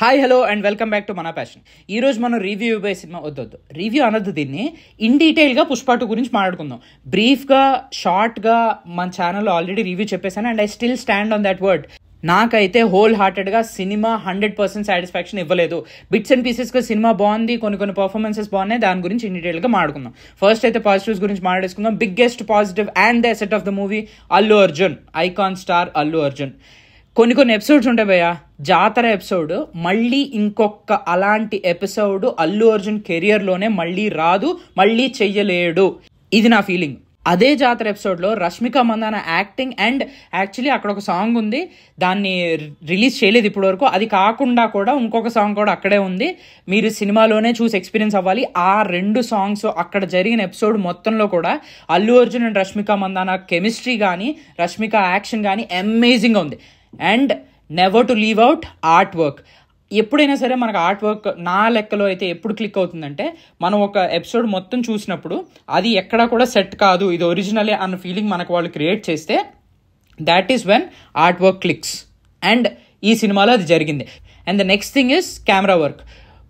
Hi hello and welcome back to మన passion. ఈరోజు మనం రివ్యూ ఇవ్వే సినిమా వద్దు రివ్యూ అనొద్దు, దీన్ని ఇన్ డీటెయిల్గా పుష్ప 2 గురించి మాట్లాడుకుందాం. బ్రీఫ్గా షార్ట్గా మన ఛానల్లో ఆల్రెడీ రివ్యూ చెప్పేశాను and I still stand on that word. నాకైతే హోల్ హార్టెడ్గా సినిమా 100% సాటిస్ఫాక్షన్ ఇవ్వలేదు. బిట్స్ అండ్ పీసెస్గా సినిమా బాగుంది, కొన్ని పర్ఫార్మెన్సెస్ బాగున్నాయి, దాని గురించి ఇన్ డీటెయిల్గా మాట్లాడుకుందాం. ఫస్ట్ అయితే పాజిటివ్స్ గురించి మాట్లాడేసుకుందాం. Biggest positive and the asset of the movie Allu Arjun, icon star Allu Arjun. కొన్ని ఎపిసోడ్స్ ఉంటాయి భయ్యా, జాతర ఎపిసోడ్ మళ్ళీ ఇంకొక అలాంటి ఎపిసోడ్ అల్లు అర్జున్ కెరియర్లోనే మళ్ళీ రాదు, మళ్ళీ చెయ్యలేడు, ఇది నా ఫీలింగ్. అదే జాతర ఎపిసోడ్లో Rashmika Mandanna acting and actually అక్కడ ఒక సాంగ్ ఉంది, దాన్ని రిలీజ్ చేయలేదు ఇప్పటి వరకు. అది కాకుండా కూడా ఇంకొక సాంగ్ కూడా అక్కడే ఉంది, మీరు సినిమాలోనే చూసి ఎక్స్పీరియన్స్ అవ్వాలి. ఆ 2 సాంగ్స్ అక్కడ జరిగిన ఎపిసోడ్ మొత్తంలో కూడా అల్లు అర్జున్ అండ్ రష్మిక మందాన కెమిస్ట్రీ కానీ రష్మిక యాక్షన్ కానీ అమేజింగ్గా ఉంది. And never to leave out art work. ఎప్పుడైనా సరే మనకు ఆర్ట్ వర్క్ నా లెక్కలో అయితే ఎప్పుడు క్లిక్ అవుతుందంటే, మనం ఒక ఎపిసోడ్ మొత్తం చూసినప్పుడు అది ఎక్కడా కూడా సెట్ కాదు, ఇది ఒరిజినలే అన్న ఫీలింగ్ మనకు వాళ్ళు క్రియేట్ చేస్తే that is when art work clicks. And ఈ సినిమాలో అది జరిగింది. And the next thing is camera work.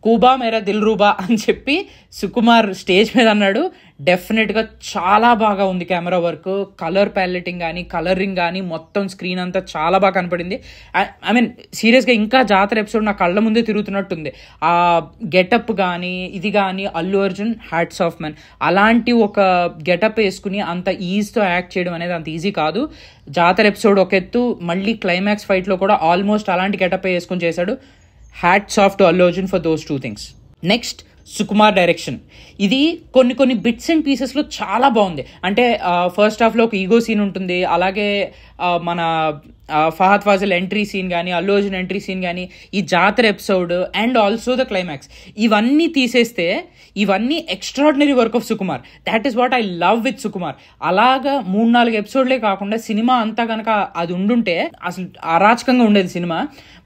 కూబా మేరా దిల్ రూబా అని చెప్పి సుకుమార్ స్టేజ్ మీద అన్నాడు. డెఫినెట్గా చాలా బాగా ఉంది కెమెరా వర్క్, కలర్ ప్యాలెటింగ్ కానీ కలరింగ్ కానీ మొత్తం స్క్రీన్ అంతా చాలా బాగా కనపడింది. ఐ మీన్ సీరియస్గా ఇంకా జాతర ఎపిసోడ్ నా కళ్ళ ముందే తిరుగుతున్నట్టుంది. ఆ గెటప్ కానీ ఇది కానీ Allu Arjun hats off man. అలాంటి ఒక గెటప్ వేసుకుని అంత ఈజీతో యాక్ట్ చేయడం అనేది అంత ఈజీ కాదు. జాతర ఎపిసోడ్ ఒక ఎత్తు, మళ్ళీ క్లైమాక్స్ ఫైట్లో కూడా ఆల్మోస్ట్ అలాంటి గెటప్ వేసుకుని చేశాడు. Hats off to Allu Arjun for those 2 things. Next Sukumar direction. ఇది కొన్ని బిట్స్ అండ్ పీసెస్లో చాలా బాగుంది. అంటే ఫస్ట్ హాఫ్లో ఒక ఈగో సీన్ ఉంటుంది, అలాగే మన ఫహద్ ఫాజిల్ ఎంట్రీ సీన్ కానీ అల్లు అర్జున్ ఎంట్రీ సీన్ కానీ ఈ జాతర episode and also the climax, ఇవన్నీ తీసేస్తే ఇవన్నీ extraordinary work of Sukumar. That is what I love with Sukumar. అలాగా 3-4 ఎపిసోడ్లే కాకుండా సినిమా అంతా కనుక అది ఉండుంటే అసలు అరాచకంగా ఉండేది సినిమా.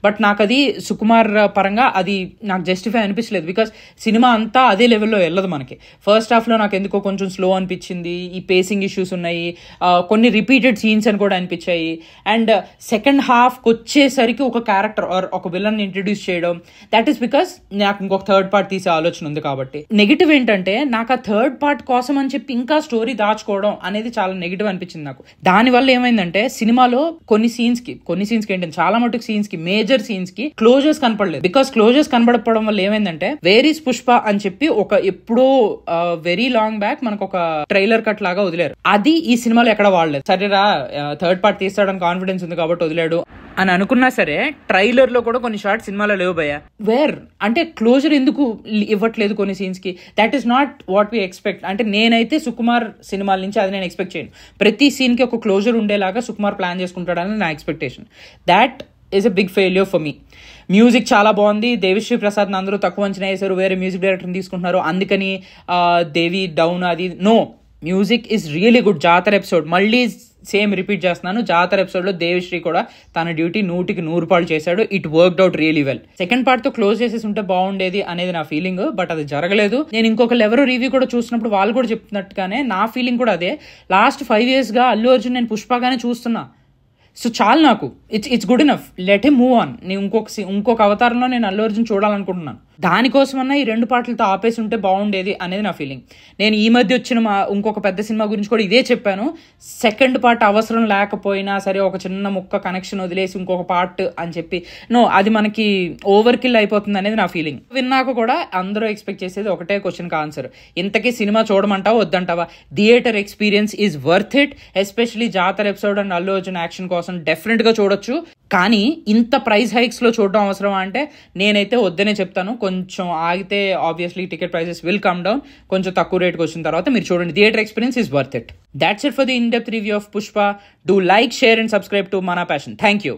బట్ నాకు అది సుకుమార్ పరంగా అది నాకు జస్టిఫై అనిపించలేదు, బికాస్ సినిమా అంతా అదే లెవెల్లో వెళ్ళదు మనకి. ఫస్ట్ హాఫ్లో నాకు ఎందుకో కొంచెం స్లో అనిపించింది, ఈ పేసింగ్ ఇష్యూస్ ఉన్నాయి, కొన్ని రిపీటెడ్ సీన్స్ అని కూడా అనిపించాయి. అండ్ సెకండ్ హాఫ్కి వచ్చేసరికి ఒక క్యారెక్టర్ ఆర్ ఒక విలన్ ఇంట్రడ్యూస్ చేయడం, దట్ ఈస్ బికాస్ నాకు ఇంకొక థర్డ్ పార్ట్ తీసే ఆలోచన ఉంది కాబట్టి. నెగిటివ్ ఏంటంటే నాకు ఆ థర్డ్ పార్ట్ కోసం అని చెప్పి ఇంకా స్టోరీ దాచుకోవడం అనేది చాలా నెగిటివ్ అనిపించింది నాకు. దానివల్ల ఏమైందంటే సినిమాలో కొన్ని సీన్స్ కి ఏంటంటే చాలా మటుకు సీన్స్ కి, మేజర్ సీన్స్ కి క్లోజర్స్ కనపడలేదు. బికాస్ క్లోజర్స్ కనబడకపోవడం వల్ల ఏమైందంటే వేర్ ఈస్ పుష్ప అని చెప్పి ఒక ఎప్పుడో వెరీ లాంగ్ బ్యాక్ మనకు ఒక ట్రైలర్ కట్ లాగా వదిలేరు. అది ఈ సినిమాలో ఎక్కడ వాడలేదు. సరేరా థర్డ్ పార్ట్ తీస్తాడని కాన్ఫిడెన్స్ ఉంది కాబట్టి వదిలేడు అని అనుకున్నా సరే, ట్రైలర్ లో కూడా కొన్ని షార్ట్ సినిమాలో లేవు భయ్య. వేర్ అంటే క్లోజర్ ఎందుకు ఇవ్వట్లేదు కొన్ని సీన్స్ కి? That is not what we expect. అంటే నేనైతే సుకుమార్ సినిమాల నుంచి అది నేను ఎక్స్పెక్ట్ చేయను. ప్రతి సీన్ కి ఒక క్లోజర్ ఉండేలాగా సుకుమార్ ప్లాన్ చేసుకుంటాడని నా expectation. That is a big failure for me. Music చాలా బాగుంది. దేవిశ్రీ ప్రసాద్ అందరూ తక్కువ అంచనా వేశారు, వేరే మ్యూజిక్ డైరెక్టర్ని తీసుకుంటున్నారు అందుకని దేవి డౌన్ అది. No, music is really good. Jathara episode మళ్ళీ సేమ్ రిపీట్ చేస్తున్నాను, జాతర ఎపిసోడ్లో దేవిశ్రీ కూడా తన డ్యూటీ 100% చేశాడు. It worked out really well. Second పార్ట్తో క్లోజ్ చేసేసి ఉంటే బాగుండేది అనేది నా ఫీలింగ్, బట్ అది జరగలేదు. నేను ఇంకొకరు ఎవరో రివ్యూ కూడా చూసినప్పుడు వాళ్ళు కూడా చెప్తున్నట్టుగానే నా ఫీలింగ్ కూడా అదే. లాస్ట్ 5 yearsగా అల్లు అర్జున్ నేను పుష్పగానే చూస్తున్నా. సో చాలు నాకు, it's good enough, let him move on. నేను ఇంకొక అవతారంలో నేను అల్లు అర్జున్ చూడాలనుకుంటున్నాను. దానికోసమన్నా ఈ 2 పాటలతో ఆపేసి ఉంటే బాగుండేది అనేది నా ఫీలింగ్. నేను ఈ మధ్య వచ్చిన ఇంకొక పెద్ద సినిమా గురించి కూడా ఇదే చెప్పాను. సెకండ్ పార్ట్ అవసరం లేకపోయినా సరే ఒక చిన్న ముక్క కనెక్షన్ వదిలేసి ఇంకొక పార్ట్ అని చెప్పి, నో, అది మనకి ఓవర్ కిల్ అయిపోతుంది అనేది నా ఫీలింగ్. విన్నాక కూడా అందరూ ఎక్స్పెక్ట్ చేసేది ఒకటే క్వశ్చన్కి ఆన్సర్, ఇంతకీ సినిమా చూడమంటావా వద్దంటావా? Theatre experience is worth it. Especially జాతర episode and Allu Arjun action కోసం డెఫినెట్గా చూడొచ్చు. కానీ ఇంత ప్రైస్ హైక్స్లో చూడడం అవసరమా అంటే నేనైతే వద్దనే చెప్తాను. కొంచెం ఆగితే obviously ticket prices will come down. కొంచెం తక్కువ రేట్కి వచ్చిన తర్వాత మీరు చూడండి. Theatre experience is worth it. That's it for the in depth review of Pushpa. Do like, share and subscribe to మన ప్యాషన్. Thank you.